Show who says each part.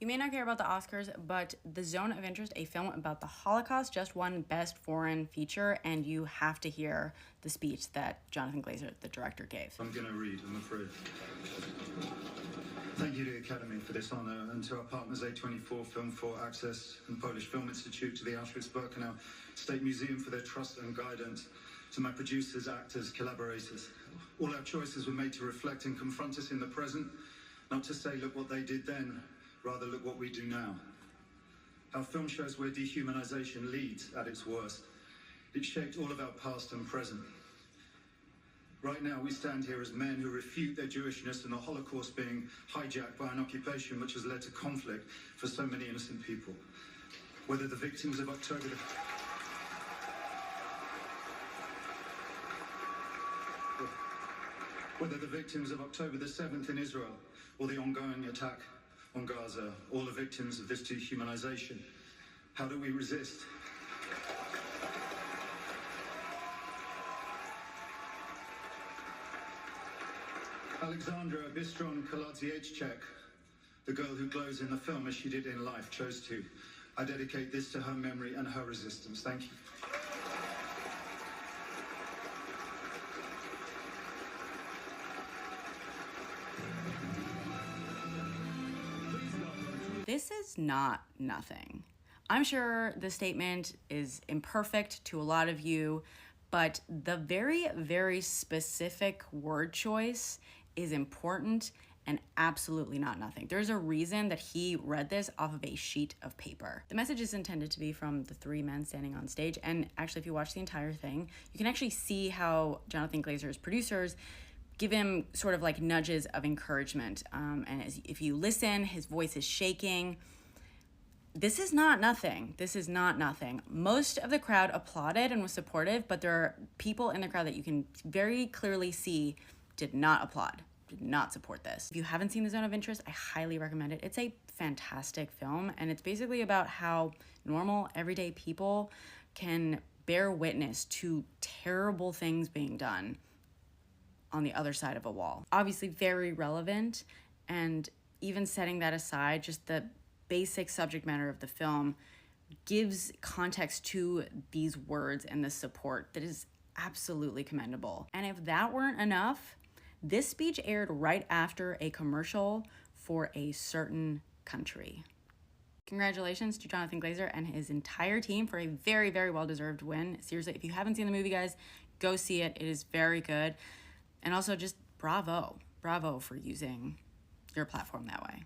Speaker 1: You may not care about the Oscars, but The Zone of Interest, a film about the Holocaust, just won Best Foreign Feature, and you have to hear the speech that Jonathan Glazer, the director, gave.
Speaker 2: I'm going to read, I'm afraid. Thank you to the Academy for this honour, and to our partners A24, Film for Access, and Polish Film Institute, to the Auschwitz-Birkenau State Museum for their trust and guidance, to my producers, actors, collaborators. All our choices were made to reflect and confront us in the present, not to say, look what they did then, rather look what we do now. Our film shows where dehumanization leads at its worst. It shaped all of our past and present. Right now, we stand here as men who refute their Jewishness and the Holocaust being hijacked by an occupation which has led to conflict for so many innocent people. Whether the victims of October the 7th in Israel, or the ongoing attack on Gaza, all the victims of this dehumanization. How do we resist? Alexandra Bistron Kaladziejczak, the girl who glows in the film as she did in life, chose to. I dedicate this to her memory and her resistance. Thank you.
Speaker 1: This is not nothing. I'm sure the statement is imperfect to a lot of you, but the very, very specific word choice is important and absolutely not nothing. There's a reason that he read this off of a sheet of paper. The message is intended to be from the three men standing on stage, and actually if you watch the entire thing, you can actually see how Jonathan Glazer's producers give him sort of like nudges of encouragement. If you listen, his voice is shaking. This is not nothing. This is not nothing. Most of the crowd applauded and was supportive, but there are people in the crowd that you can very clearly see did not applaud, did not support this. If you haven't seen The Zone of Interest, I highly recommend it. It's a fantastic film, and it's basically about how normal, everyday people can bear witness to terrible things being done on the other side of a wall. Obviously very relevant, and even setting that aside, just the basic subject matter of the film gives context to these words and the support that is absolutely commendable. And if that weren't enough, this speech aired right after a commercial for a certain country. Congratulations to Jonathan Glazer and his entire team for a very, very well-deserved win. Seriously, if you haven't seen the movie, guys, go see it. It is very good. And also just bravo for using your platform that way.